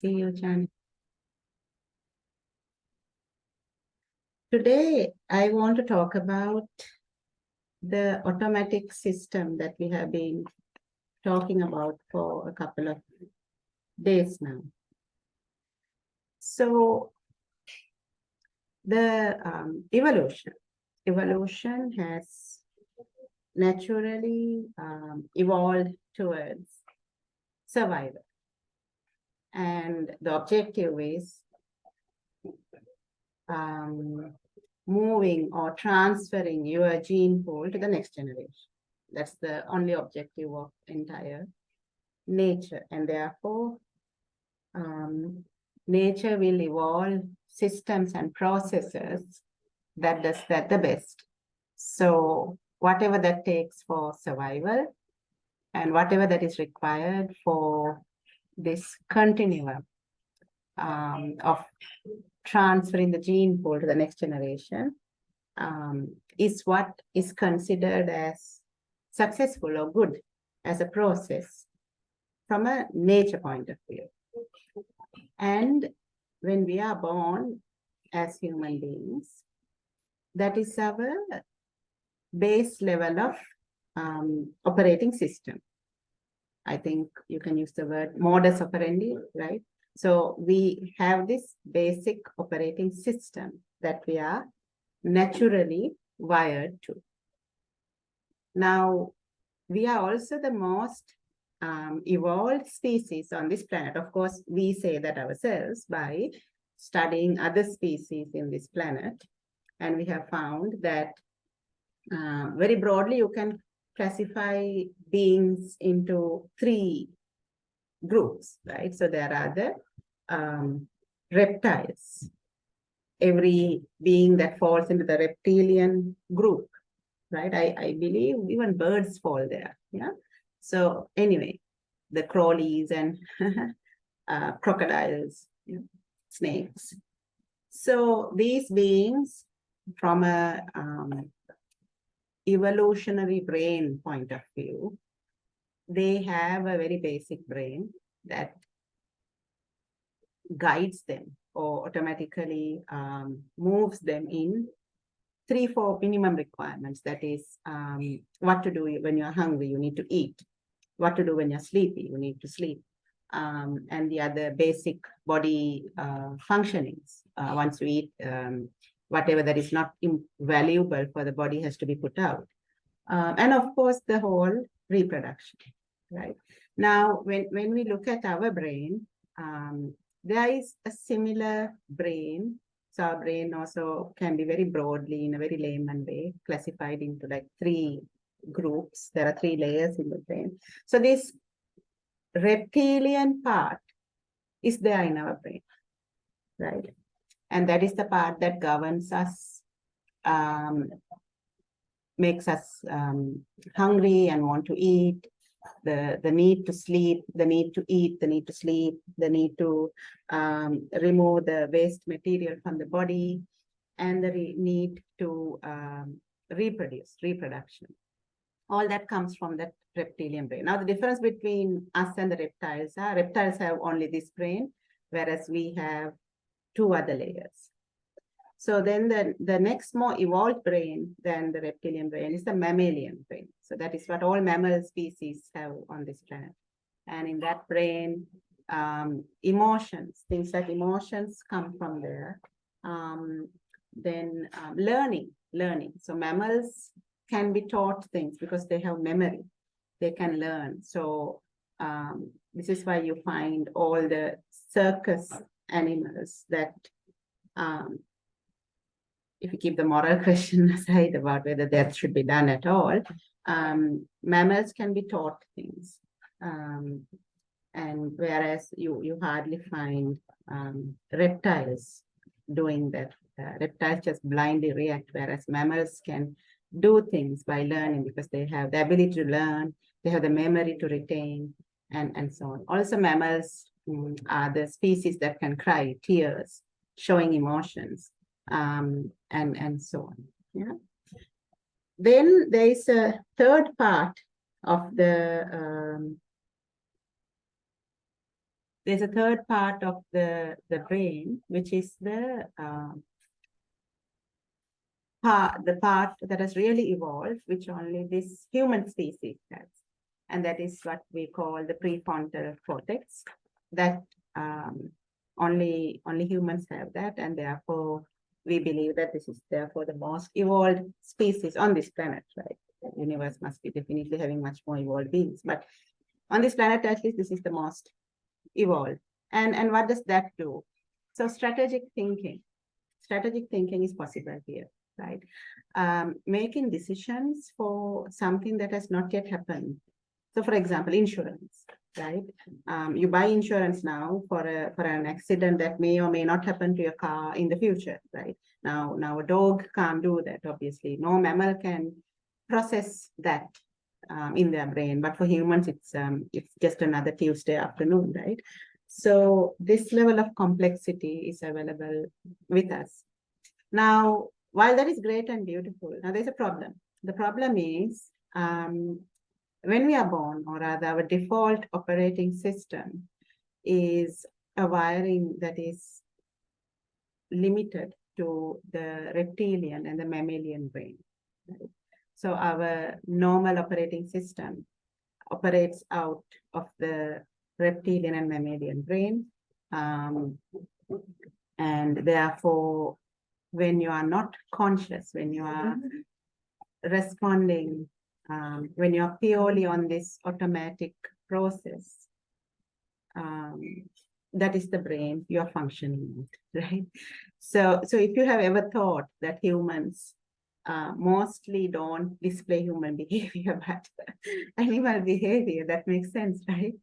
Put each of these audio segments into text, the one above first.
See you, Jan. Today, I want to talk about the automatic system that we have been talking about for a couple of days now. So, the evolution has naturally evolved towards survival. And the objective is moving or transferring your gene pool to the next generation. That's the only objective of entire nature. And therefore, nature will evolve systems and processes that does that the best. So whatever that takes for survival and whatever that is required for this continuum of transferring the gene pool to the next generation is what is considered as successful or good as a process from a nature point of view. And when we are born as human beings, that is our base level of operating system. I think you can use the word modus operandi, right? So we have this basic operating system that we are naturally wired to. Now, we are also the most evolved species on this planet. Of course, we say that ourselves by studying other species in this planet. And we have found that very broadly, you can classify beings into three groups, right? So there are the reptiles. Every being that falls into the reptilian group, right? I believe even birds fall there, yeah? So anyway, the crawlies and crocodiles, you know, snakes. So these beings, from a evolutionary brain point of view, they have a very basic brain that guides them or automatically moves them in 3-4 minimum requirements. That is, what to do when you're hungry, you need to eat. What to do when you're sleepy, you need to sleep. And the other basic body functionings. Once you eat, whatever that is not valuable for the body has to be put out. And of course, the whole reproduction, right? Now, when we look at our brain, there is a similar brain. So our brain also can be very broadly, in a very layman way, classified into like 3 groups. There are 3 layers in the brain. So this reptilian part is there in our brain, right? And that is the part that governs us, makes us hungry and want to eat, the need to sleep, the need to eat, the need to sleep, the need to remove the waste material from the body, and the need to reproduction. All that comes from that reptilian brain. Now, the difference between us and the reptiles have only this brain, whereas we have 2 other layers. So then the next more evolved brain than the reptilian brain is the mammalian brain. So that is what all mammal species have on this planet. And in that brain, emotions, things like emotions come from there. Then learning. So mammals can be taught things because they have memory. They can learn. So this is why you find all the circus animals that if you keep the moral question aside about whether that should be done at all, mammals can be taught things. And whereas you hardly find reptiles doing that. Reptiles just blindly react, whereas mammals can do things by learning because they have the ability to learn, they have the memory to retain, and so on. Also, mammals are the species that can cry tears, showing emotions. And so on. Yeah. Then there is a third part of the there's a third part of the brain, which is the part that has really evolved, which only this human species has. And that is what we call the prefrontal cortex, that only humans have that, and therefore we believe that this is therefore the most evolved species on this planet, right? The universe must be definitely having much more evolved beings, but on this planet, at least, this is the most evolved. And what does that do? So strategic thinking is possible here, right? Making decisions for something that has not yet happened. So for example, insurance, right? You buy insurance now for an accident that may or may not happen to your car in the future, right? Now a dog can't do that, obviously. No mammal can process that in their brain, but for humans, it's just another Tuesday afternoon, right? So this level of complexity is available with us. Now, while that is great and beautiful, now there's a problem. The problem is when we are born, or rather our default operating system is a wiring that is limited to the reptilian and the mammalian brain. Right? So our normal operating system operates out of the reptilian and mammalian brain. And therefore, when you are not conscious, when you are responding, when you are purely on this automatic process, that is the brain you are functioning with, right? So if you have ever thought that humans mostly don't display human behavior, but animal behavior, that makes sense, right?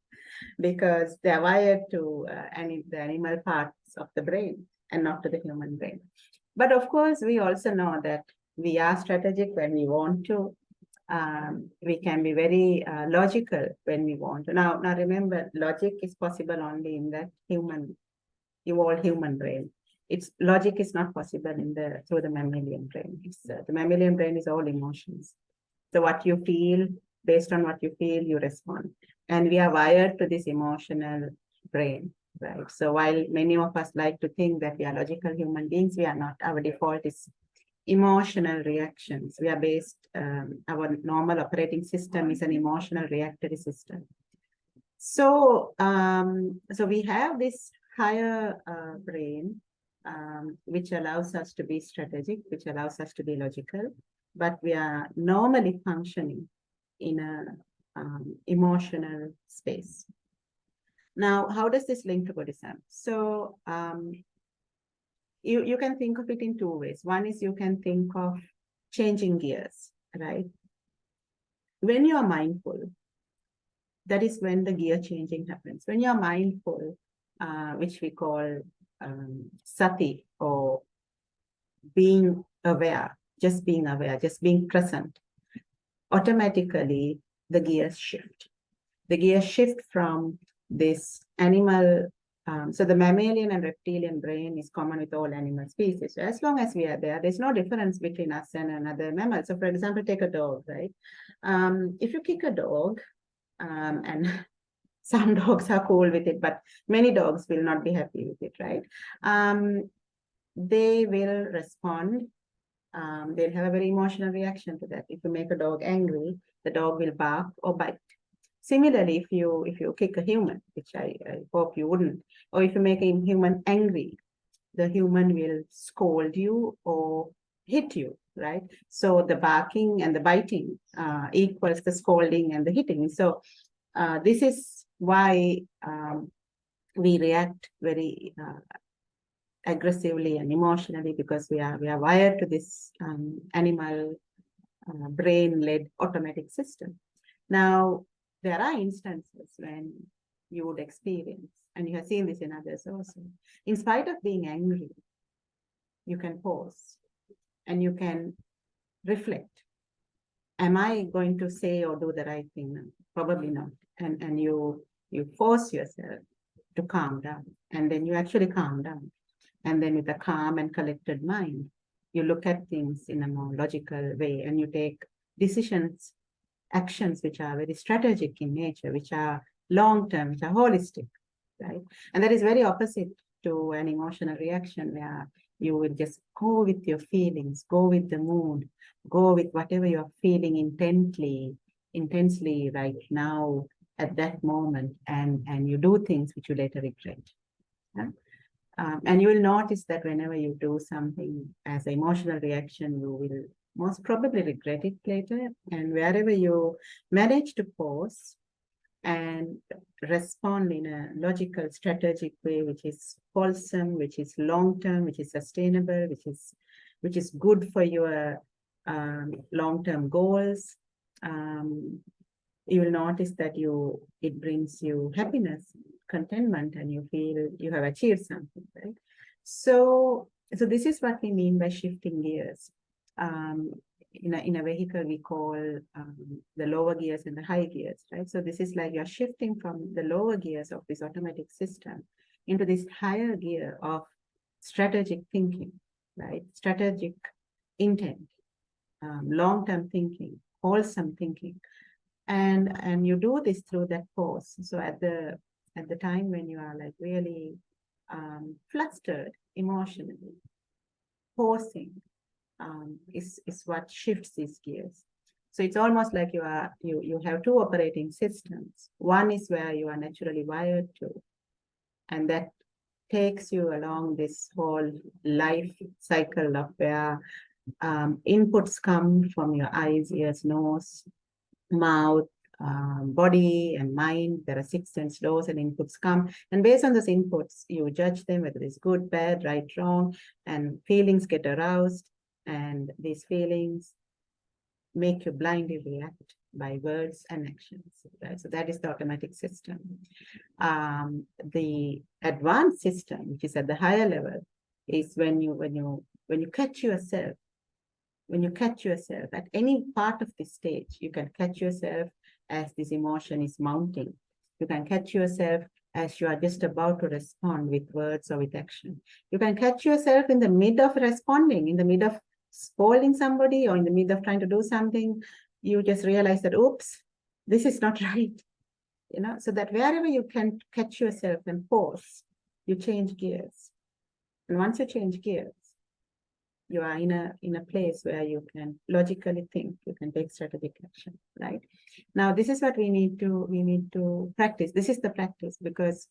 Because they're wired to the animal parts of the brain and not to the human brain. But of course, we also know that we are strategic when we want to. We can be very logical when we want to. Now remember, logic is possible only in that evolved human brain. Logic is not possible through the mammalian brain. The mammalian brain is all emotions. So what you feel, based on what you feel, you respond. And we are wired to this emotional brain, right? So while many of us like to think that we are logical human beings, we are not. Our default is emotional reactions. We are based, our normal operating system is an emotional reactory system. So, so we have this higher brain, which allows us to be strategic, which allows us to be logical, but we are normally functioning in a emotional space. Now, how does this link to Buddhism? So you can think of it in two ways. One is you can think of changing gears, right? When you are mindful, that is when the gear changing happens. When you are mindful, which we call sati, or being aware, just being present, automatically the gears shift. The gears shift from this animal, so the mammalian and reptilian brain is common with all animal species. So as long as we are there, there's no difference between us and another mammal. So for example, take a dog, right? If you kick a dog, and some dogs are cool with it, but many dogs will not be happy with it, right? They will respond. They'll have a very emotional reaction to that. If you make a dog angry, the dog will bark or bite. Similarly, if you kick a human, which I hope you wouldn't, or if you make a human angry, the human will scold you or hit you, right? So the barking and the biting equals the scolding and the hitting. So this is why we react very aggressively and emotionally, because we are wired to this animal brain-led automatic system. Now, there are instances when you would experience, and you have seen this in others also, in spite of being angry, you can pause and you can reflect. Am I going to say or do the right thing now? Probably not. And you force yourself to calm down, and then you actually calm down. And then with a calm and collected mind, you look at things in a more logical way, and you take decisions, actions which are very strategic in nature, which are long-term, which are holistic, right? And that is very opposite to an emotional reaction where you will just go with your feelings, go with the mood, go with whatever you're feeling intensely right now at that moment, and you do things which you later regret. Yeah? And you will notice that whenever you do something as an emotional reaction, you will most probably regret it later. And wherever you manage to pause and respond in a logical, strategic way, which is wholesome, which is long-term, which is sustainable, which is good for your long-term goals, you will notice that it brings you happiness, contentment, and you feel you have achieved something, right? So this is what we mean by shifting gears. In a vehicle, we call the lower gears and the high gears, right? So this is like you're shifting from the lower gears of this automatic system into this higher gear of strategic thinking, right? Strategic intent, long-term thinking, wholesome thinking. And you do this through that pause. So at the time when you are like really flustered emotionally, pausing is what shifts these gears. So it's almost like you have two operating systems. One is where you are naturally wired to, and that takes you along this whole life cycle of where inputs come from your eyes, ears, nose, mouth, body, and mind. There are 6 sense laws, and inputs come. And based on those inputs, you judge them, whether it's good, bad, right, wrong, and feelings get aroused. And these feelings make you blindly react by words and actions. Right? So that is the automatic system. The advanced system, which is at the higher level, is when you catch yourself. When you catch yourself at any part of this stage, you can catch yourself as this emotion is mounting. You can catch yourself as you are just about to respond with words or with action. You can catch yourself in the mid of responding, in the mid of scolding somebody, or in the mid of trying to do something. You just realize that, oops, this is not right. So that wherever you can catch yourself and pause, you change gears. And once you change gears, you are in a place where you can logically think, you can take strategic action, right? Now, this is what we need to practice. This is the practice, because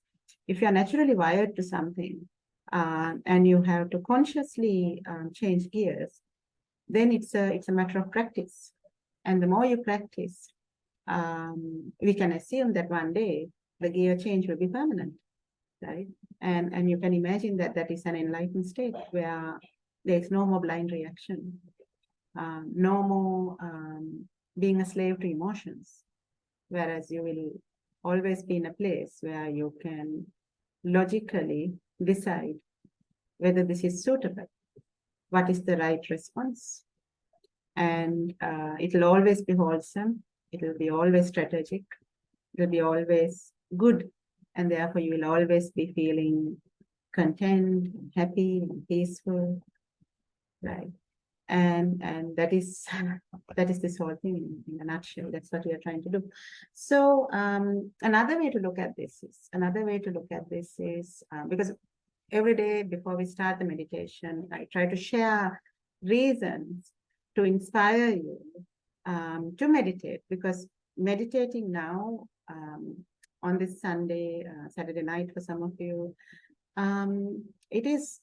if you are naturally wired to something and you have to consciously change gears, then it's a matter of practice. And the more you practice, we can assume that one day the gear change will be permanent, right? And you can imagine that is an enlightened state where there's no more blind reaction, no more being a slave to emotions, whereas you will always be in a place where you can logically decide whether this is suitable, what is the right response. And it will always be wholesome, it will be always strategic, it will be always good, and therefore you will always be feeling content, happy, and peaceful. Right. And that is this whole thing in a nutshell. That's what we are trying to do. So another way to look at this is because every day before we start the meditation, I try to share reasons to inspire you to meditate, because meditating now on this Saturday night for some of you, it is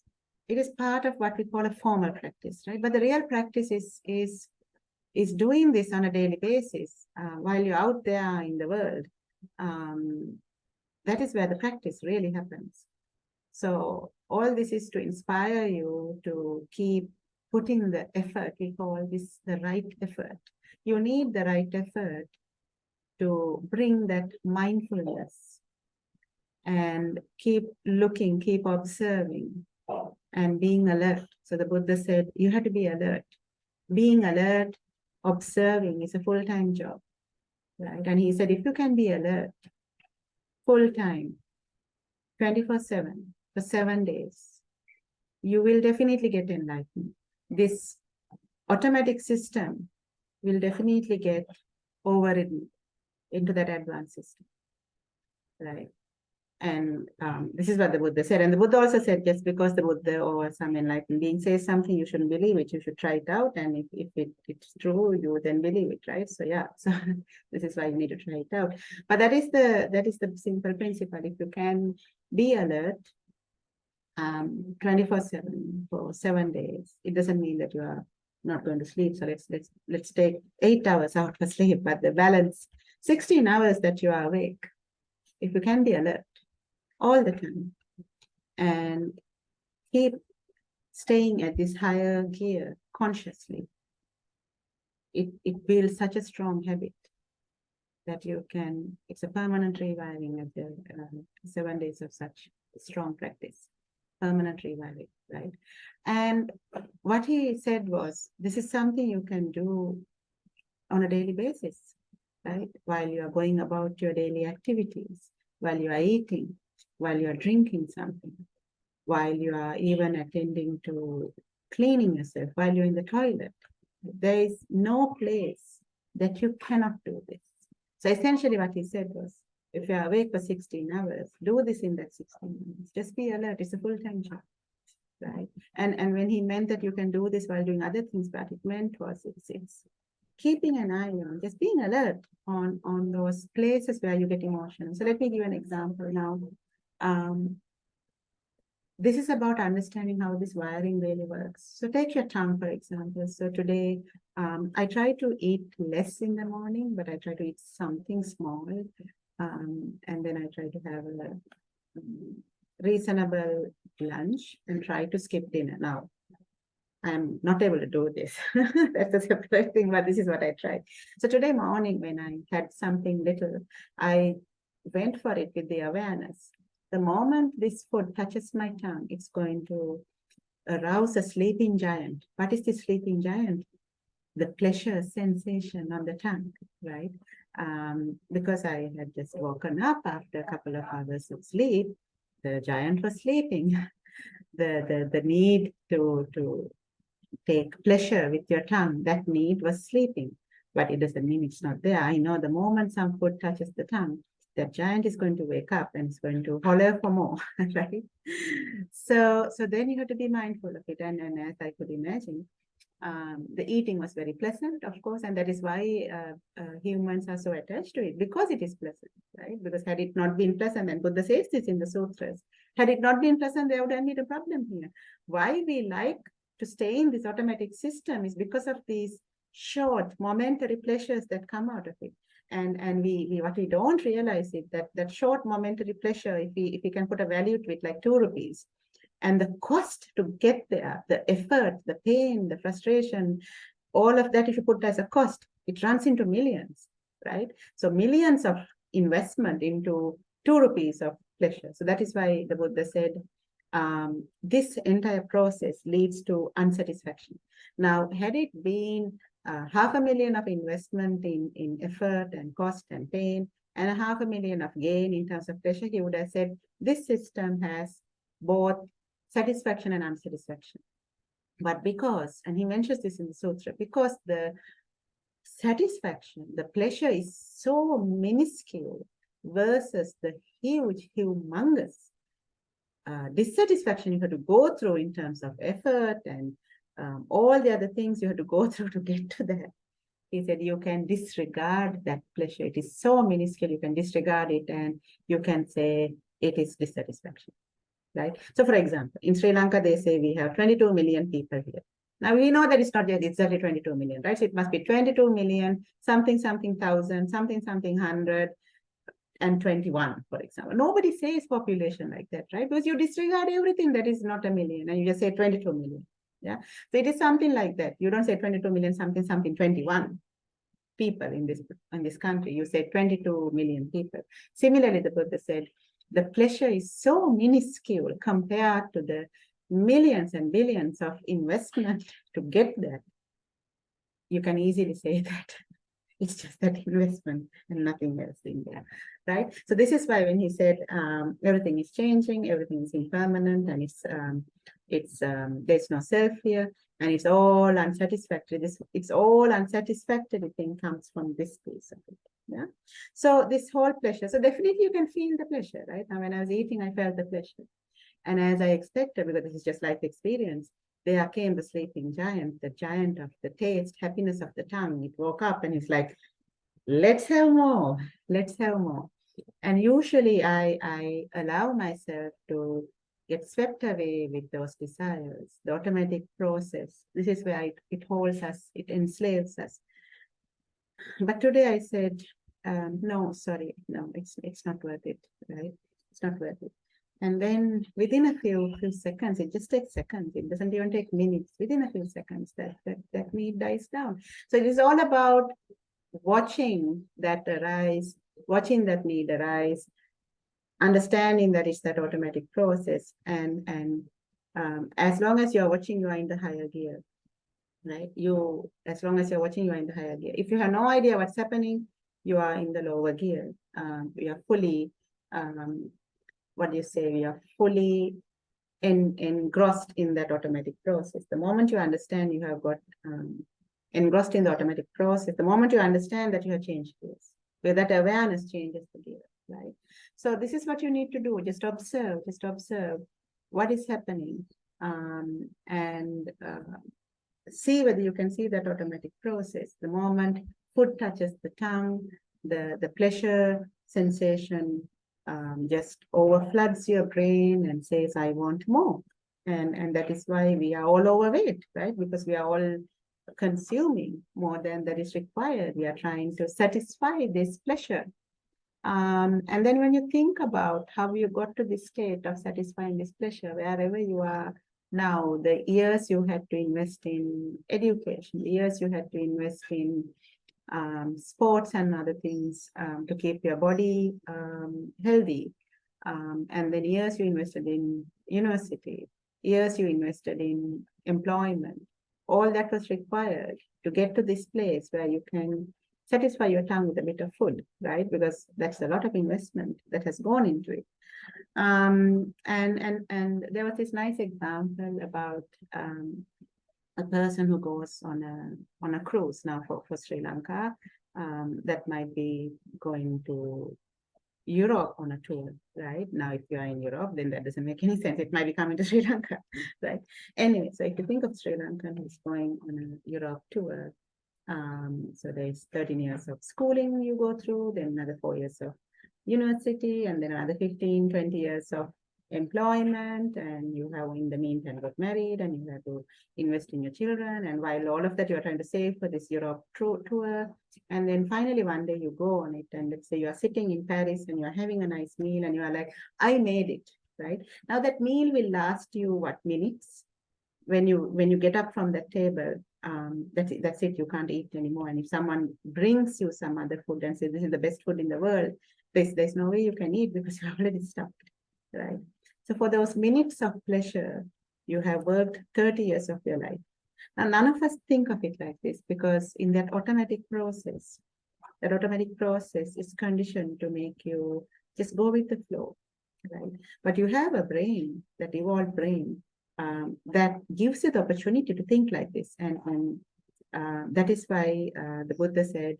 part of what we call a formal practice, right? But the real practice is doing this on a daily basis while you're out there in the world. That is where the practice really happens. So all this is to inspire you to keep putting the effort. We call this the right effort. You need the right effort to bring that mindfulness and keep looking, keep observing, and being alert. So the Buddha said, you have to be alert. Being alert, observing is a full-time job, right? And he said, if you can be alert full-time, 24/7, for 7 days, you will definitely get enlightened. This automatic system will definitely get overridden into that advanced system, right? And this is what the Buddha said. And the Buddha also said, just because the Buddha or some enlightened being says something, you shouldn't believe it. You should try it out. And if it's true, you then believe it, right? So yeah, so this is why you need to try it out. But that is the simple principle. If you can be alert 24/7 for 7 days, it doesn't mean that you are not going to sleep. So let's take 8 hours out for sleep, but the balance 16 hours that you are awake. If you can be alert all the time and keep staying at this higher gear consciously, it builds such a strong habit that you can, it's a permanent rewiring of the 7 days of such strong practice, permanent rewiring, right? And what he said was, this is something you can do on a daily basis, right? While you are going about your daily activities, while you are eating, while you are drinking something, while you are even attending to cleaning yourself, while you're in the toilet. There is no place that you cannot do this. So essentially what he said was, if you're awake for 16 hours, do this in that 16 minutes. Just be alert. It's a full-time job, right? And when he meant that you can do this while doing other things, what it meant was it's keeping an eye on, just being alert on those places where you get emotional. So let me give an example now. This is about understanding how this wiring really works. So take your tongue, for example. So today, I try to eat less in the morning, but I try to eat something small. And then I try to have a reasonable lunch and try to skip dinner. Now, I'm not able to do this. That's a separate thing, but this is what I tried. So today morning, when I had something little, I went for it with the awareness. The moment this food touches my tongue, it's going to arouse a sleeping giant. What is the sleeping giant? The pleasure sensation on the tongue, right? Because I had just woken up after a couple of hours of sleep, the giant was sleeping. The need to take pleasure with your tongue, that need was sleeping. But it doesn't mean it's not there. I know the moment some food touches the tongue, that giant is going to wake up and it's going to holler for more, right? So then you have to be mindful of it. And as I could imagine, the eating was very pleasant, of course, and that is why humans are so attached to it, because it is pleasant, right? Because had it not been pleasant, and Buddha says this in the sutras, had it not been pleasant, there would have been a problem here. Why we like to stay in this automatic system is because of these short momentary pleasures that come out of it. And we what we don't realize is that short momentary pleasure, if we can put a value to it, like 2 rupees, and the cost to get there, the effort, the pain, the frustration, all of that, if you put as a cost, it runs into millions, right? So millions of investment into 2 rupees of pleasure. So that is why the Buddha said, this entire process leads to unsatisfaction. Now, had it been 500,000 of investment in effort and cost and pain, and 500,000 of gain in terms of pleasure, he would have said, this system has both satisfaction and unsatisfaction. But because, and he mentions this in the sutra, because the satisfaction, the pleasure is so minuscule versus the huge, humongous dissatisfaction you have to go through in terms of effort and all the other things you have to go through to get to that. He said you can disregard that pleasure. It is so minuscule, you can disregard it and you can say it is dissatisfaction, right? So for example, in Sri Lanka, they say we have 22 million people here. Now we know that it's not just exactly 22 million, right? So it must be 22 million, something, something thousand, something, something hundred, and 21, for example. Nobody says population like that, right? Because you disregard everything that is not a million and you just say 22 million. Yeah. So it is something like that. You don't say 22 million, something, something, 21 people in this country. You say 22 million people. Similarly, the Buddha said, the pleasure is so minuscule compared to the millions and billions of investment to get there. You can easily say that it's just that investment and nothing else in there. right? So this is why when he said everything is changing, everything is impermanent, and there's no self here, and it's all unsatisfactory. It's all unsatisfactory thing comes from this piece of it. Yeah. So this whole pleasure. So definitely you can feel the pleasure, right? Now when I was eating, I felt the pleasure. And as I expected, because this is just life experience, there came the sleeping giant, the giant of the taste, happiness of the tongue. It woke up and it's like, let's have more, let's have more. And usually I allow myself to get swept away with those desires, the automatic process. This is where it holds us, it enslaves us. But today I said, no, sorry, no, it's not worth it, right? It's not worth it. And then within a few seconds, it just takes seconds. It doesn't even take minutes. Within a few seconds, that need dies down. So it is all about watching that arise, watching that need arise, understanding that it's that automatic process. And as long as you're watching, you are in the higher gear, right? As long as you're watching, you are in the higher gear. If you have no idea what's happening, you are in the lower gear. You are fully, what do you say? We are fully engrossed in that automatic process. The moment you understand you have got engrossed in the automatic process, the moment you understand that you have changed gears, where that awareness changes the gear, right? So this is what you need to do. Just observe what is happening, and see whether you can see that automatic process. The moment food touches the tongue, the pleasure sensation just overfloods your brain and says, I want more. And that is why we are all overweight, right? Because we are all consuming more than that is required. We are trying to satisfy this pleasure. And then when you think about how you got to this state of satisfying this pleasure, wherever you are now, the years you had to invest in education, the years you had to invest in sports and other things to keep your body healthy, and then years you invested in university, years you invested in employment, all that was required to get to this place where you can satisfy your tongue with a bit of food, right? Because that's a lot of investment that has gone into it. And there was this nice example about a person who goes on a cruise now for Sri Lanka, that might be going to Europe on a tour, right? Now, if you are in Europe, then that doesn't make any sense. It might be coming to Sri Lanka, right? Anyway, so if you think of Sri Lankan who's going on a Europe tour, so there's 13 years of schooling you go through, then another 4 years of university, and then another 15, 20 years of employment, and you have in the meantime got married, and you have to invest in your children, and while all of that you're trying to save for this Europe tour, and then finally one day you go on it, and let's say you are sitting in Paris and you're having a nice meal, and you are like, I made it, right? Now that meal will last you what, minutes? When you get up from that table, that's it, you can't eat anymore. And if someone brings you some other food and says this is the best food in the world, there's no way you can eat because you're already stuffed, right? So for those minutes of pleasure, you have worked 30 years of your life. Now none of us think of it like this, because in that automatic process is conditioned to make you just go with the flow, right? But you have a brain, that evolved brain, that gives you the opportunity to think like this. And that is why the Buddha said,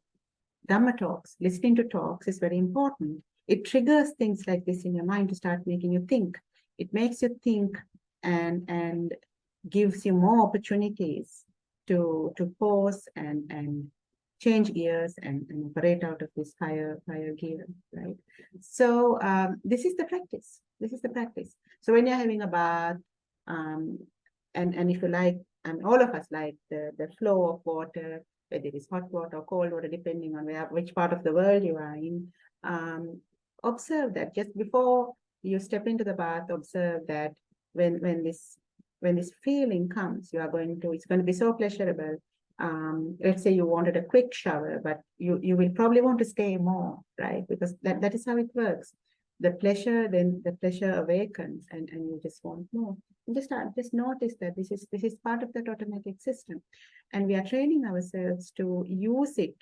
Dhamma talks, listening to talks is very important. It triggers things like this in your mind to start making you think. It makes you think and gives you more opportunities to pause and change gears and operate out of this higher gear, right? So this is the practice. This is the practice. So when you're having a bath, and if you like, and all of us like the flow of water, whether it is hot water or cold water, depending on which part of the world you are in, observe that just before you step into the bath. Observe that when this feeling comes, it's going to be so pleasurable. Let's say you wanted a quick shower, but you will probably want to stay more, right? Because that is how it works. The pleasure awakens, and you just want more. And just notice that this is part of that automatic system, and we are training ourselves to use it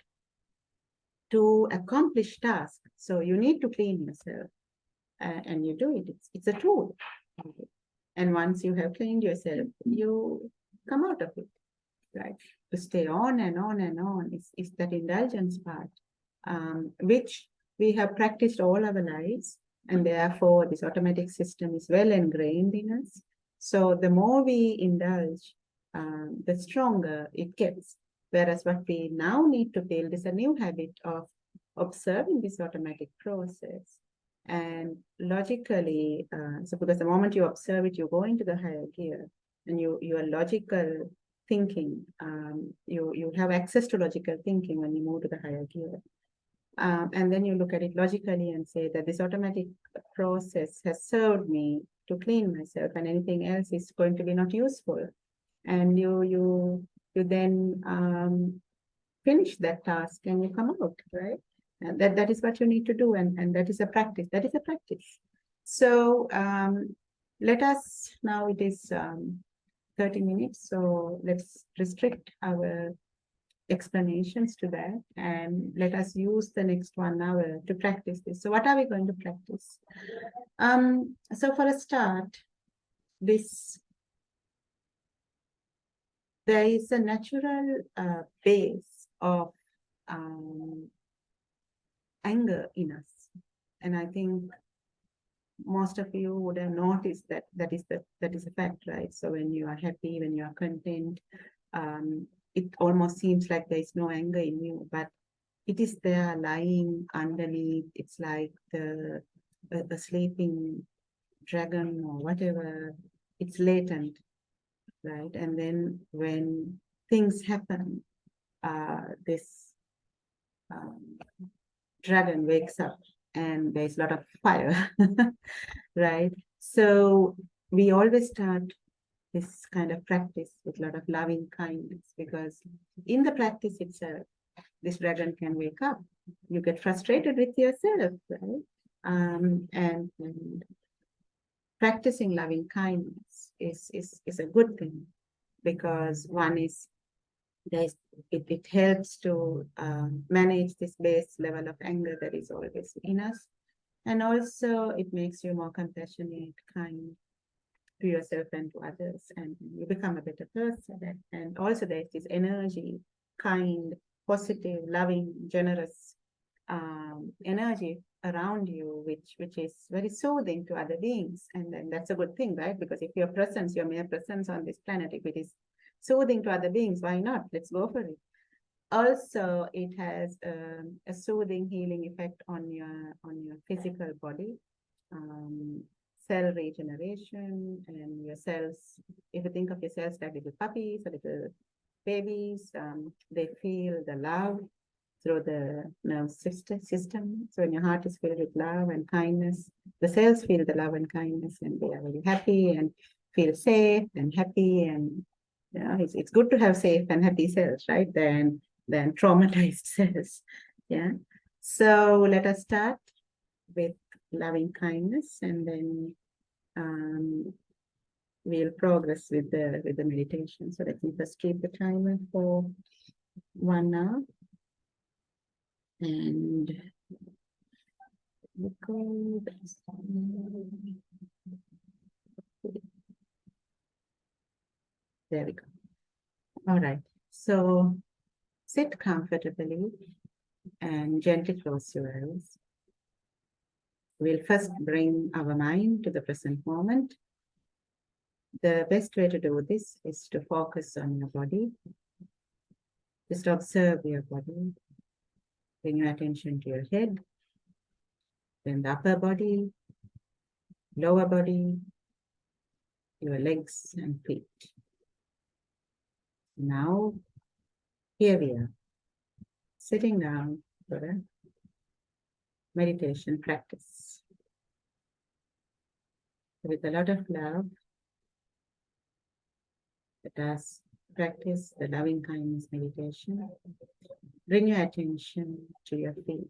to accomplish tasks. So you need to clean yourself, and you do it. It's a tool. And once you have cleaned yourself, you come out of it, right? To stay on and on and on is that indulgence part, which we have practiced all our lives. And therefore, this automatic system is well ingrained in us. So the more we indulge, the stronger it gets. Whereas what we now need to build is a new habit of observing this automatic process. And logically, so because the moment you observe it, you go into the higher gear, and your logical thinking, you have access to logical thinking when you move to the higher gear. And then you look at it logically and say that this automatic process has served me to clean myself, and anything else is going to be not useful. And you then finish that task and you come out, right? And that is what you need to do, and that is a practice. That is a practice. So let us now. It is 30 minutes, so let's restrict our explanations to that, and let us use the next 1 hour to practice this. So what are we going to practice? So for a start, there is a natural base of anger in us, and I think most of you would have noticed that is a fact, right? So when you are happy, when you are content, it almost seems like there is no anger in you, but it is there lying underneath. It's like a sleeping dragon or whatever. It's latent, right? And then when things happen, this dragon wakes up and there's a lot of fire, right? So we always start this kind of practice with a lot of loving kindness, because in the practice itself, this dragon can wake up. You get frustrated with yourself, right? And practicing loving kindness is a good thing, because one is it helps to manage this base level of anger that is always in us, and also it makes you more compassionate, kind to yourself and to others, and you become a better person. And also there's this energy, kind, positive, loving, generous energy around you, which is very soothing to other beings. And then that's a good thing, right? Because if your presence, your mere presence on this planet, if it is soothing to other beings, why not? Let's go for it. Also, it has a soothing, healing effect on your physical body, cell regeneration, and your cells. If you think of your cells like little puppies or little babies, they feel the love through the nerve system. So when your heart is filled with love and kindness, the cells feel the love and kindness, and they are very happy and feel safe and happy. And yeah, it's good to have safe and happy cells, right? Than traumatized cells. Yeah. So let us start with loving kindness, and then we'll progress with the meditation. So let me just keep the timer for 1 hour. And go. There we go. All right. So sit comfortably and gently close your eyes. We'll first bring our mind to the present moment. The best way to do this is to focus on your body. Just observe your body. Bring your attention to your head, then the upper body, lower body, your legs and feet. Now, here we are, sitting down for a meditation practice. With a lot of love, let us practice the loving kindness meditation. Bring your attention to your feet.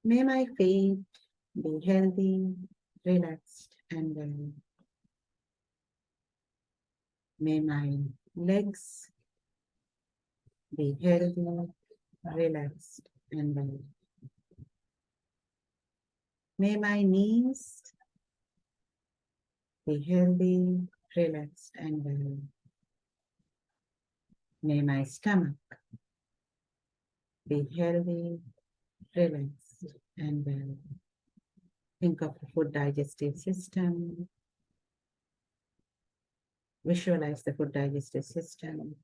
May my feet be healthy, relaxed, and well. May my legs be healthy, relaxed and well. May my knees be healthy, relaxed and well. May my stomach be healthy, relaxed and well. Think of the food digestive system. Visualize the food digestive system.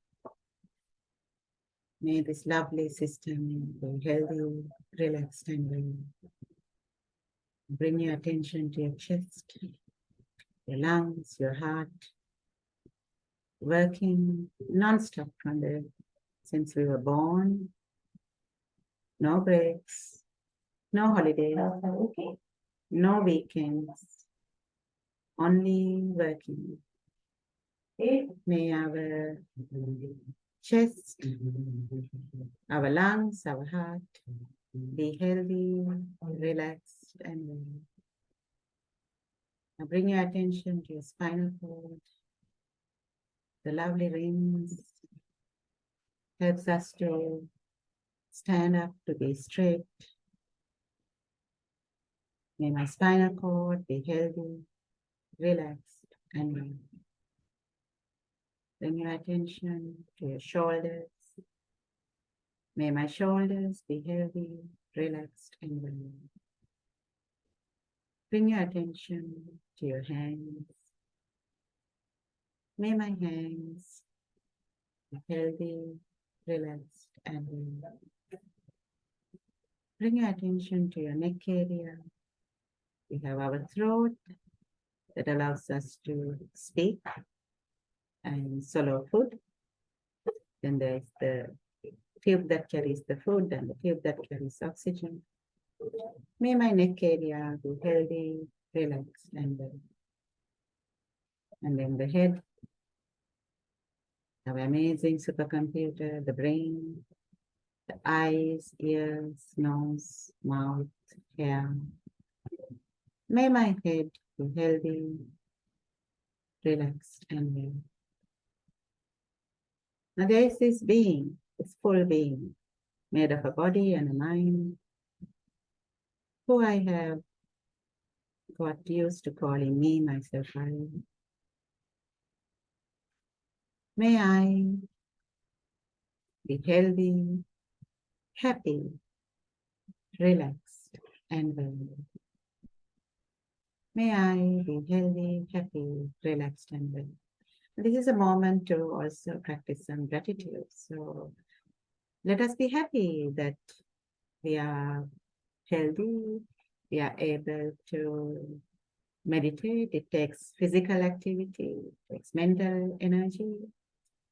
May this lovely system be healthy, relaxed and well. Bring your attention to your chest, your lungs, your heart, working non-stop since we were born. No breaks, no holidays, no weekends, only working. May our chest, our lungs, our heart be healthy, relaxed, and well. Now bring your attention to your spinal cord. The lovely rings helps us to stand up, to be straight. May my spinal cord be healthy, relaxed, and well. Bring your attention to your shoulders. May my shoulders be healthy, relaxed, and well. Bring your attention to your hands. May my hands be healthy, relaxed, and well. Bring your attention to your neck area. We have our throat that allows us to speak and swallow food. Then there is the tube that carries the food and the tube that carries oxygen. May my neck area be healthy, relaxed, and well. And then the head, our amazing supercomputer, the brain, the eyes, ears, nose, mouth, hair. May my head be healthy, relaxed, and well. Now there is this being, this full being, made of a body and a mind, who I have got used to calling me, myself, I. May I be healthy, happy, relaxed, and well. May I be healthy, happy, relaxed, and well. This is a moment to also practice some gratitude. So let us be happy that we are healthy, we are able to meditate. It takes physical activity, it takes mental energy.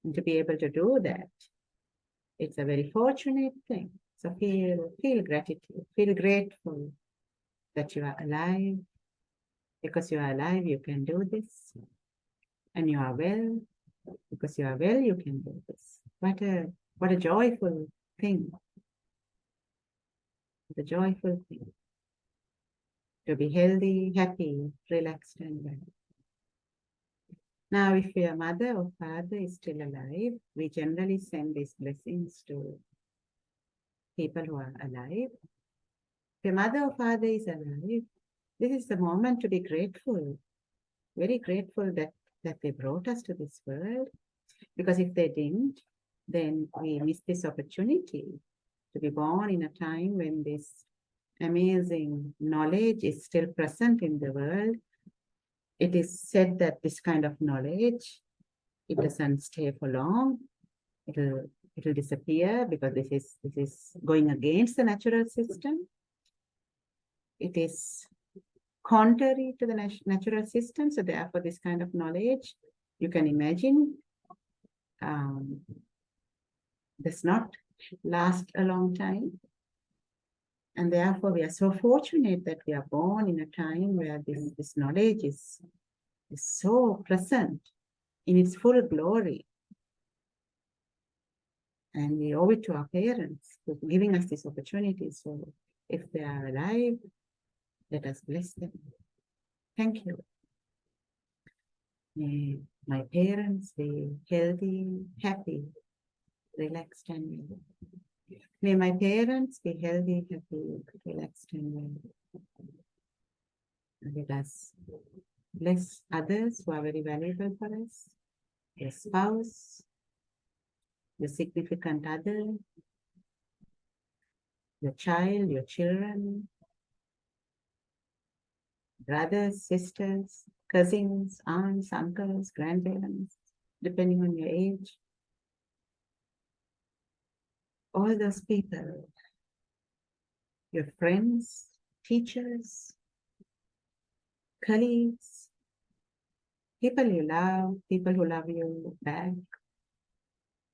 And to be able to do that, it's a very fortunate thing. So feel gratitude, feel grateful that you are alive. Because you are alive, you can do this. And you are well. Because you are well, you can do this. What a joyful thing. The joyful thing. To be healthy, happy, relaxed, and well. Now, if your mother or father is still alive, we generally send these blessings to people who are alive. If your mother or father is alive, this is the moment to be grateful, very grateful that they brought us to this world. Because if they didn't, then we miss this opportunity to be born in a time when this amazing knowledge is still present in the world. It is said that this kind of knowledge, it doesn't stay for long. It'll disappear because this is going against the natural system. It is contrary to the natural system. So therefore, this kind of knowledge, you can imagine, does not last a long time. And therefore, we are so fortunate that we are born in a time where this knowledge is so present in its full glory. And we owe it to our parents for giving us this opportunity. So if they are alive, let us bless them. Thank you. May my parents be healthy, happy, relaxed, and well. May my parents be healthy, happy, relaxed, and well. Let us bless others who are very valuable for us, your spouse, your significant other, your child, your children, brothers, sisters, cousins, aunts, uncles, grandparents, depending on your age. All those people, your friends, teachers, colleagues, people you love, people who love you back,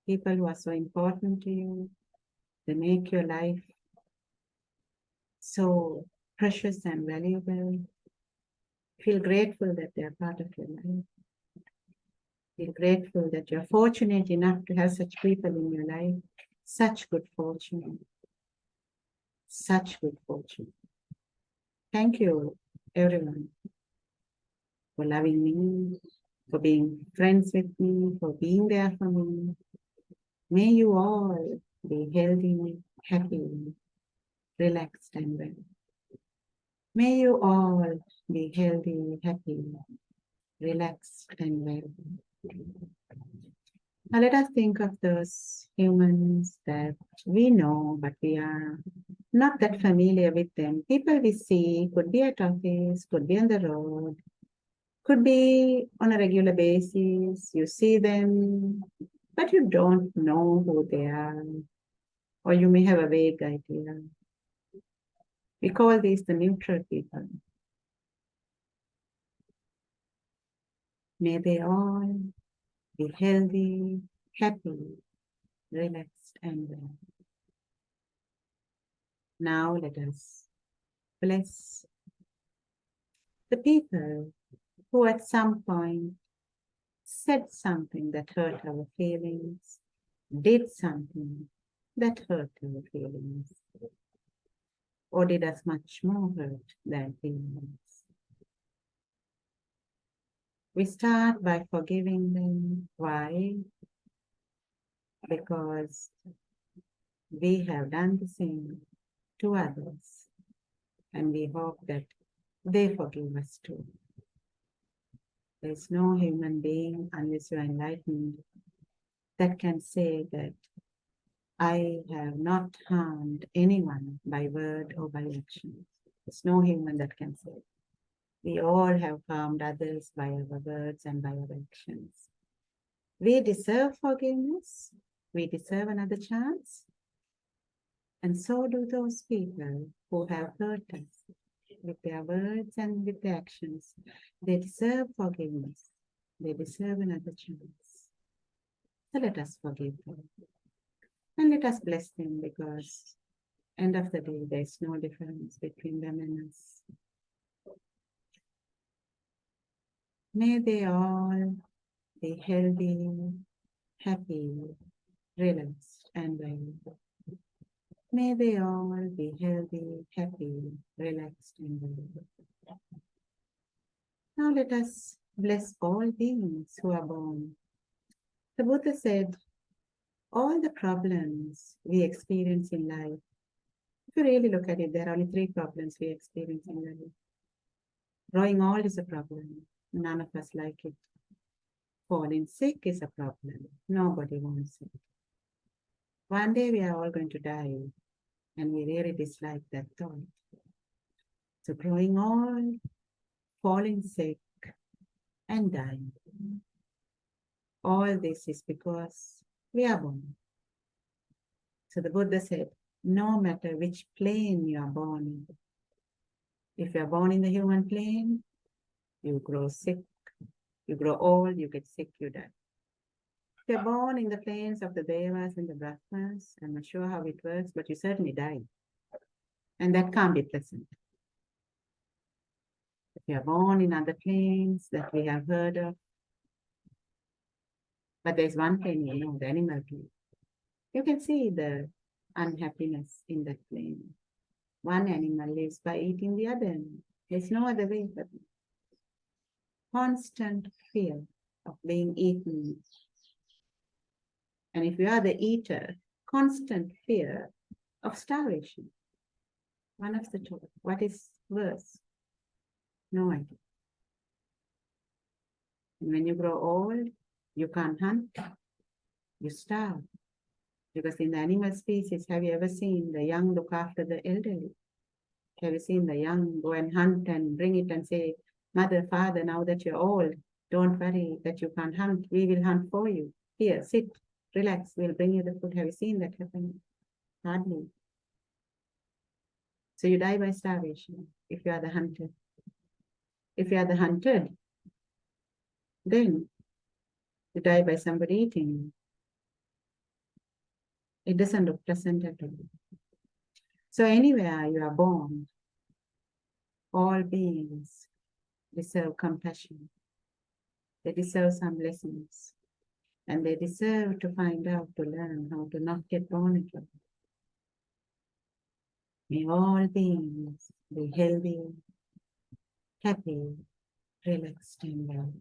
people who are so important to you, they make your life so precious and valuable. Feel grateful that they are part of your life. Feel grateful that you're fortunate enough to have such people in your life. Such good fortune. Such good fortune. Thank you, everyone, for loving me, for being friends with me, for being there for me. May you all be healthy, happy, relaxed, and well. May you all be healthy, happy, relaxed, and well. Now let us think of those humans that we know, but we are not that familiar with them. People we see, could be at office, could be on the road, could be on a regular basis. You see them, but you don't know who they are, or you may have a vague idea. We call these the neutral people. May they all be healthy, happy, relaxed, and well. Now let us bless the people who at some point said something that hurt our feelings, did something that hurt our feelings, or did us much more hurt than feelings. We start by forgiving them. Why? Because we have done the same to others, and we hope that they forgive us too. There's no human being, unless you're enlightened, that can say that I have not harmed anyone by word or by action. There's no human that can say it. We all have harmed others by our words and by our actions. We deserve forgiveness. We deserve another chance. And so do those people who have hurt us with their words and with their actions. They deserve forgiveness. They deserve another chance. So let us forgive them. And let us bless them, because end of the day, there's no difference between them and us. May they all be healthy, happy, relaxed, and well. May they all be healthy, happy, relaxed, and well. Now let us bless all beings who are born. The Buddha said, all the problems we experience in life, if you really look at it, there are only 3 problems we experience in life. Growing old is a problem. None of us like it. Falling sick is a problem. Nobody wants it. One day we are all going to die, and we really dislike that thought. So growing old, falling sick, and dying. All this is because we are born. So the Buddha said, no matter which plane you are born in, if you are born in the human plane, you grow sick, you grow old, you get sick, you die. If you're born in the planes of the Devas and the Brahmas, I'm not sure how it works, but you certainly die. And that can't be pleasant. If you're born in other planes that we have heard of, but there's one plane, you know, the animal plane. You can see the unhappiness in that plane. One animal lives by eating the other animal. There's no other way but constant fear of being eaten. And if you are the eater, constant fear of starvation. One of the two. What is worse? No idea. And when you grow old, you can't hunt, you starve. Because in the animal species, have you ever seen the young look after the elderly? Have you seen the young go and hunt and bring it and say, mother, father, now that you're old, don't worry that you can't hunt. We will hunt for you. Here, sit, relax. We'll bring you the food. Have you seen that happen? Hardly. So you die by starvation if you are the hunter. If you are the hunted, then you die by somebody eating you. It doesn't look pleasant at all. So anywhere you are born, all beings deserve compassion. They deserve some lessons. And they deserve to find out, to learn how to not get born again. May all beings be healthy, happy, relaxed, and well.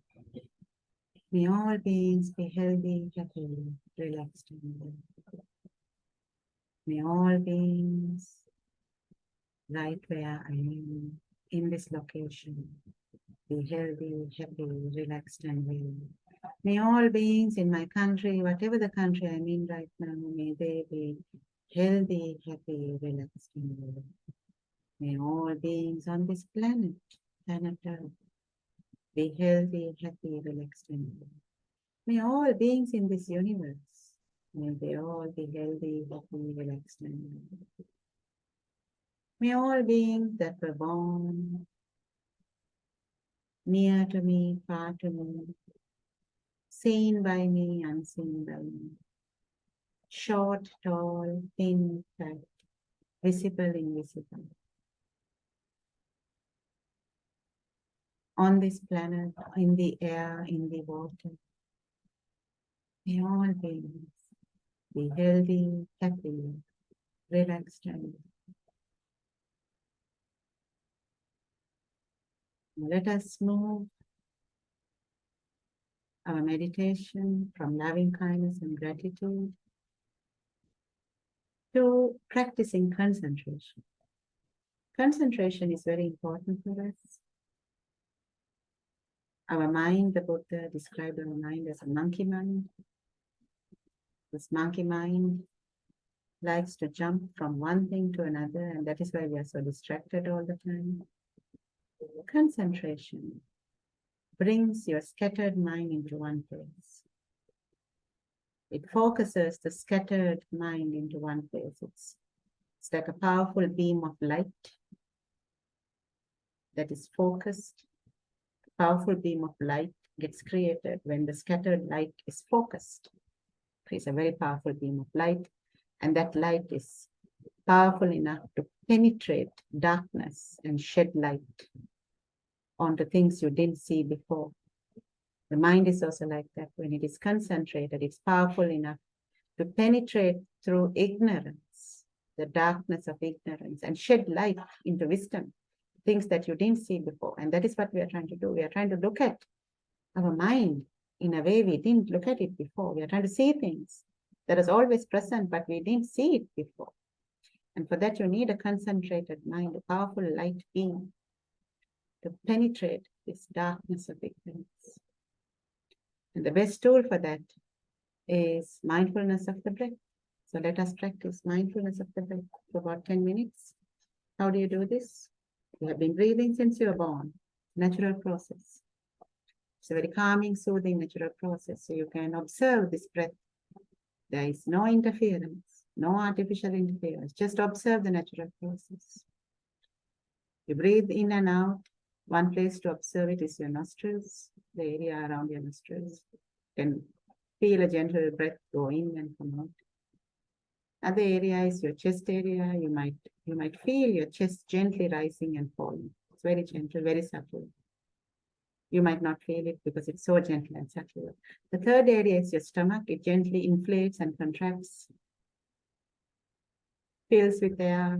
May all beings be healthy, happy, relaxed, and well. May all beings, right where I am, in this location, be healthy, happy, relaxed, and well. May all beings in my country, whatever the country I'm in right now, may they be healthy, happy, relaxed, and well. May all beings on this planet Earth, be healthy, happy, relaxed, and well. May all beings in this universe, may they all be healthy, happy, relaxed, and well. May all beings that were born near to me, far to me, seen by me, unseen by me, short, tall, thin, fat, visible, invisible. On this planet, in the air, in the water, may all beings be healthy, happy, relaxed, and let us move our meditation from loving kindness and gratitude to practicing concentration. Concentration is very important for us. Our mind, the Buddha described our mind as a monkey mind. This monkey mind likes to jump from one thing to another, and that is why we are so distracted all the time. Concentration brings your scattered mind into one place. It focuses the scattered mind into one place. It's like a powerful beam of light that is focused. A powerful beam of light gets created when the scattered light is focused. It's a very powerful beam of light, and that light is powerful enough to penetrate darkness and shed light onto things you didn't see before. The mind is also like that. When it is concentrated, it's powerful enough to penetrate through ignorance, the darkness of ignorance, and shed light into wisdom, things that you didn't see before. And that is what we are trying to do. We are trying to look at our mind in a way we didn't look at it before. We are trying to see things that is always present, but we didn't see it before. And for that, you need a concentrated mind, a powerful light beam to penetrate this darkness of ignorance. And the best tool for that is mindfulness of the breath. So let us practice mindfulness of the breath for about 10 minutes. How do you do this? You have been breathing since you were born. Natural process. It's a very calming, soothing, natural process. So you can observe this breath. There is no interference, no artificial interference. Just observe the natural process. You breathe in and out. One place to observe it is your nostrils, the area around your nostrils. You can feel a gentle breath go in and come out. Other area is your chest area. You might feel your chest gently rising and falling. It's very gentle, very subtle. You might not feel it because it's so gentle and subtle. The third area is your stomach. It gently inflates and contracts, fills with air,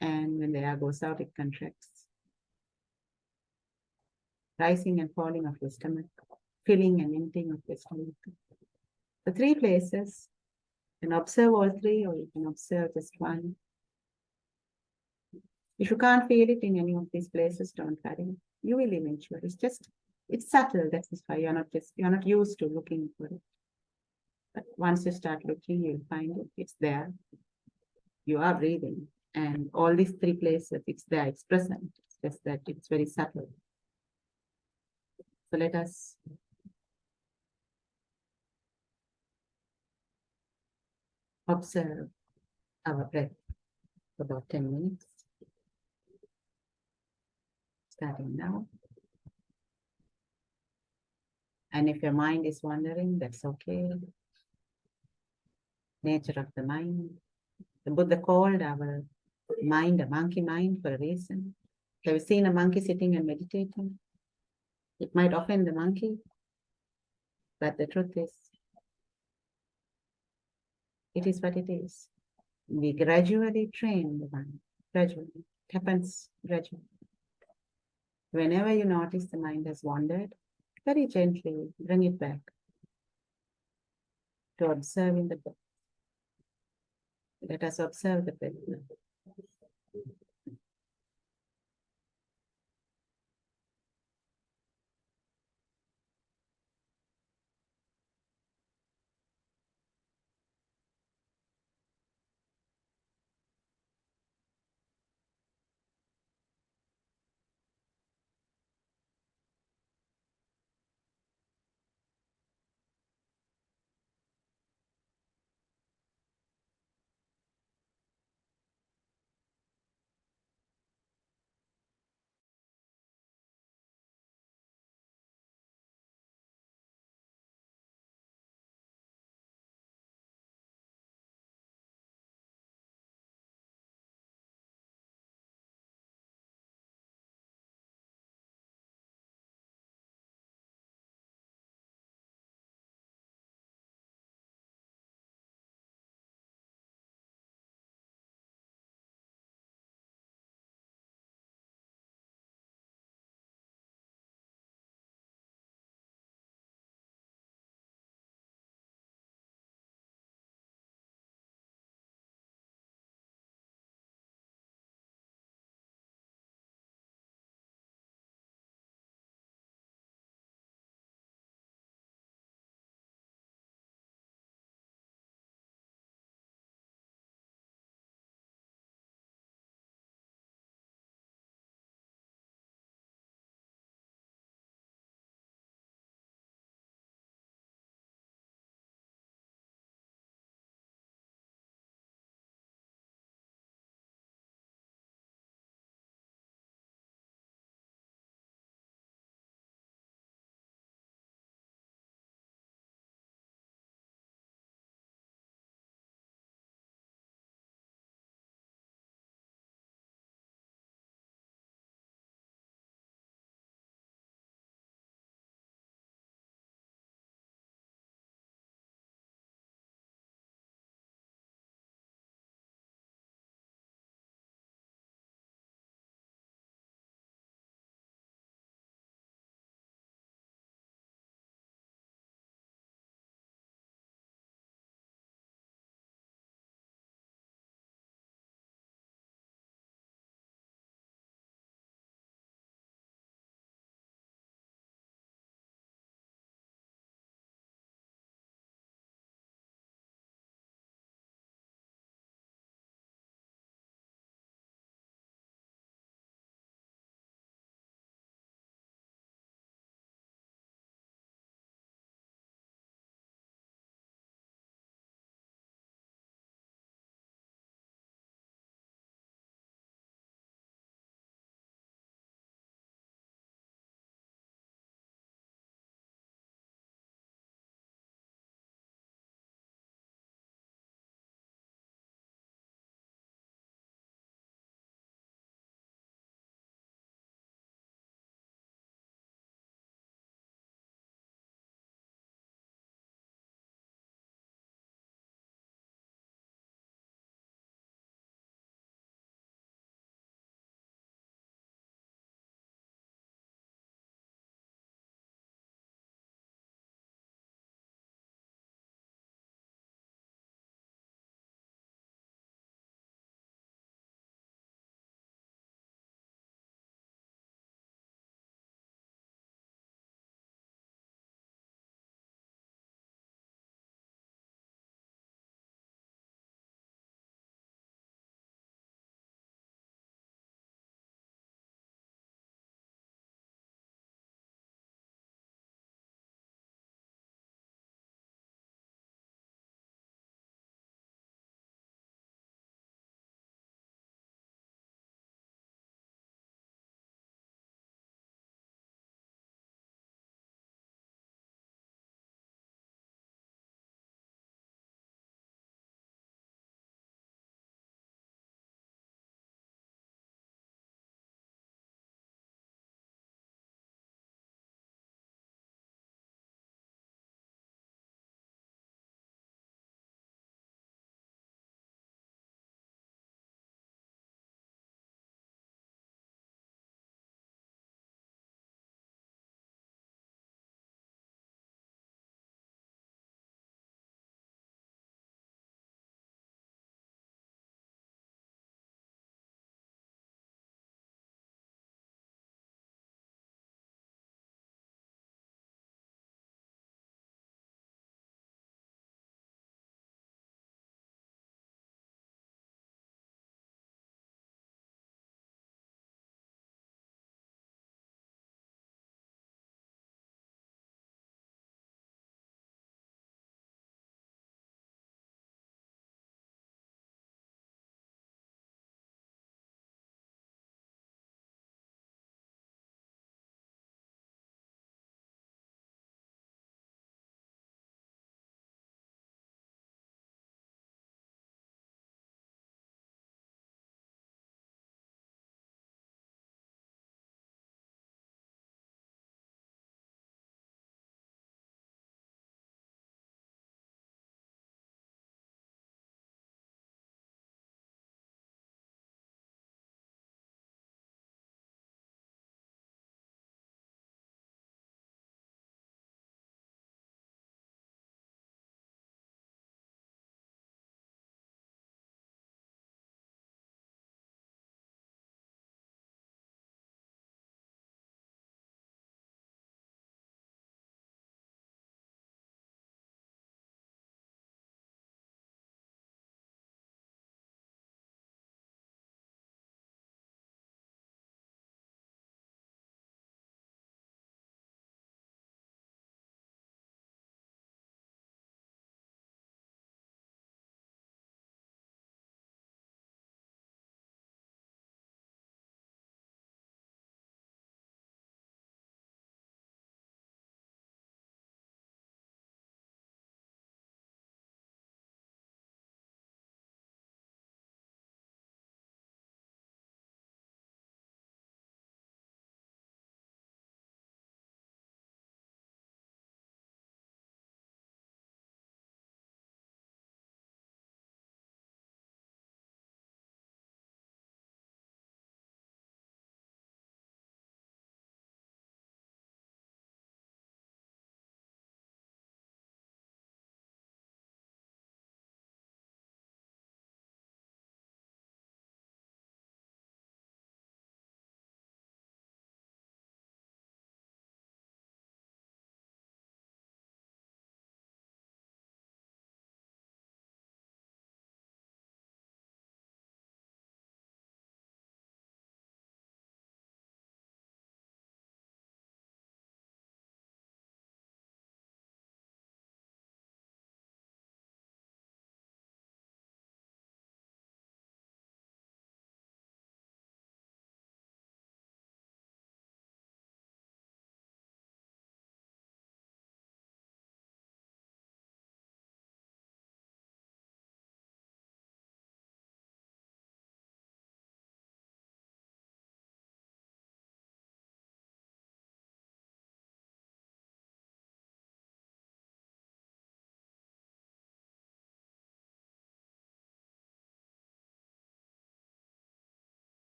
and when the air goes out, it contracts. Rising and falling of your stomach, filling and emptying of your stomach. The three places You can observe all three, or you can observe just one. If you can't feel it in any of these places, don't worry. You will eventually. It's subtle. That is why you're not used to looking for it. But once you start looking, you'll find it. It's there. You are breathing. And all these three places, it's there, it's present. It's just that it's very subtle. So let us observe our breath for about 10 minutes. Starting now. And if your mind is wandering, that's okay. Nature of the mind. The Buddha called our mind a monkey mind for a reason. Have you seen a monkey sitting and meditating? It might offend the monkey, but the truth is, it is what it is. We gradually train the mind, gradually. It happens gradually. Whenever you notice the mind has wandered, very gently bring it back to observing the breath. Let us observe the breath now.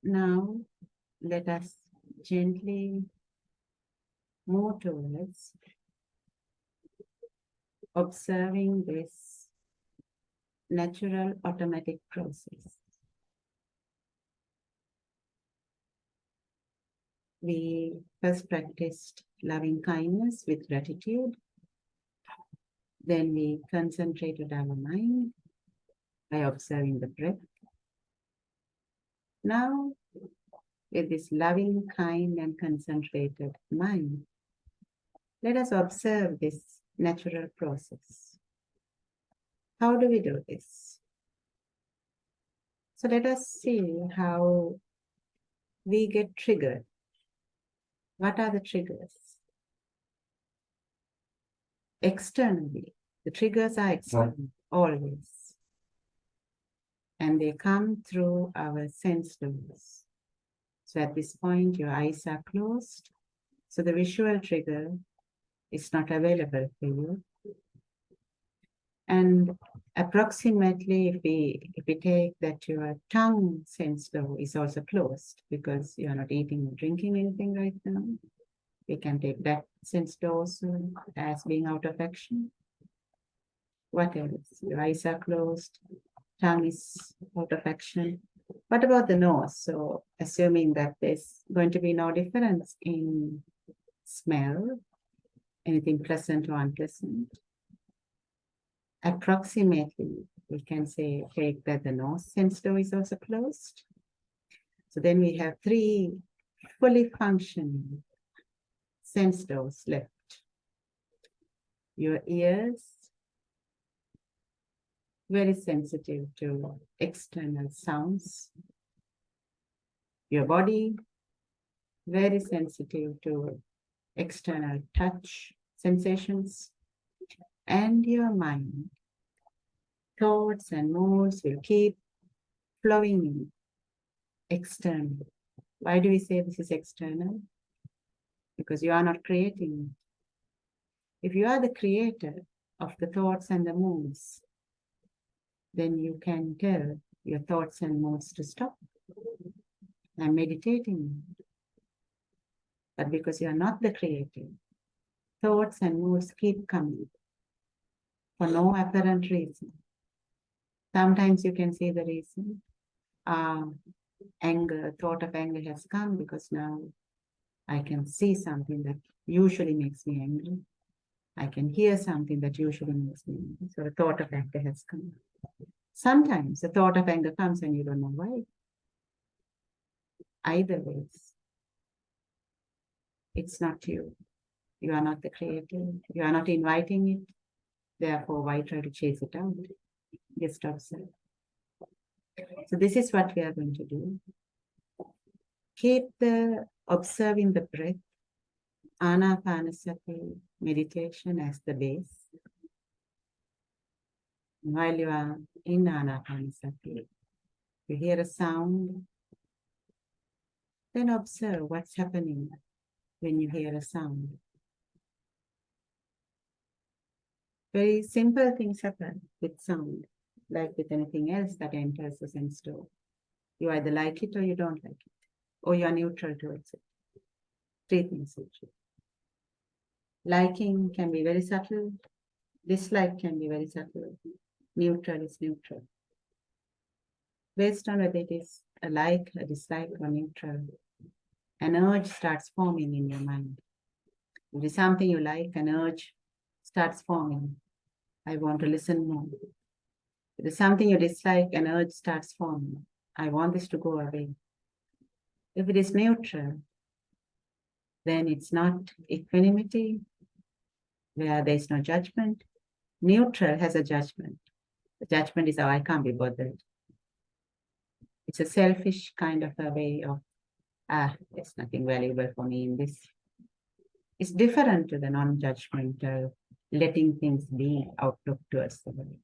Now, let us gently move towards observing this natural automatic process. We first practiced loving kindness with gratitude. Then we concentrated our mind by observing the breath. Now, with this loving, kind, and concentrated mind, let us observe this natural process. How do we do this? So let us see how we get triggered. What are the triggers? Externally, the triggers are external, always. And they come through our sense doors. So at this point, your eyes are closed. So the visual trigger is not available for you. And approximately, if we take that your tongue sense door is also closed because you are not eating or drinking anything right now, we can take that sense door also as being out of action. What else? Your eyes are closed, tongue is out of action. What about the nose? So assuming that there's going to be no difference in smell, anything pleasant or unpleasant, approximately we can say take that the nose sense door is also closed. So then we have 3 fully functioning sense doors left. Your ears, very sensitive to external sounds. Your body, very sensitive to external touch sensations. And your mind, thoughts and moods will keep flowing in externally. Why do we say this is external? Because you are not creating it. If you are the creator of the thoughts and the moods, then you can tell your thoughts and moods to stop. I'm meditating. But because you are not the creator, thoughts and moods keep coming for no apparent reason. Sometimes you can see the reason. Anger, thought of anger has come because now I can see something that usually makes me angry. I can hear something that usually makes me angry. So the thought of anger has come. Sometimes the thought of anger comes and you don't know why. Either ways, it's not you. You are not the creator. You are not inviting it. Therefore, why try to chase it out? Just observe. So this is what we are going to do. Keep observing the breath, anapanasati meditation as the base. While you are in anapanasati, you hear a sound, then observe what's happening when you hear a sound. Very simple things happen with sound, like with anything else that enters the sense door. You either like it or you don't like it, or you are neutral towards it. 3 things actually. Liking can be very subtle, dislike can be very subtle, neutral is neutral. Based on whether it is a like, a dislike, or neutral, an urge starts forming in your mind. If it is something you like, an urge starts forming. I want to listen more. If it is something you dislike, an urge starts forming. I want this to go away. If it is neutral, then it's not equanimity, where there is no judgment. Neutral has a judgment. The judgment is, oh, I can't be bothered. It's a selfish kind of a way of, there's nothing valuable for me in this. It's different to the non-judgmental, letting things be outlook towards the world.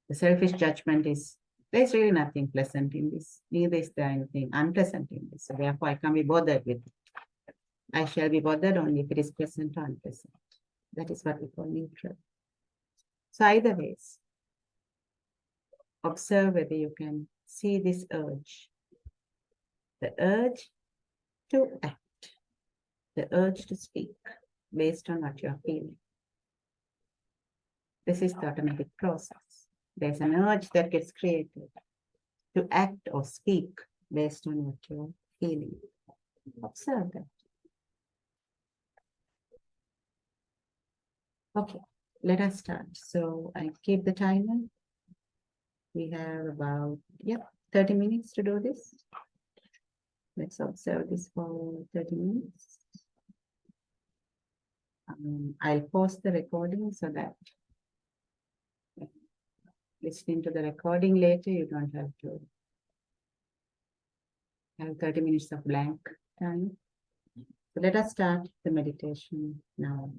The selfish judgment is, there's really nothing pleasant in this, neither is there anything unpleasant in this. So therefore, I can't be bothered with it. I shall be bothered only if it is pleasant or unpleasant. That is what we call neutral. So either ways, observe whether you can see this urge the urge to act, the urge to speak based on what you're feeling. This is the automatic process. There's an urge that gets created to act or speak based on what you're feeling. Observe that. Okay, let us start. So I keep the timer. We have about, 30 minutes to do this. Let's observe this for 30 minutes. I'll pause the recording so that listening to the recording later, you don't have to have 30 minutes of blank time. So let us start the meditation now.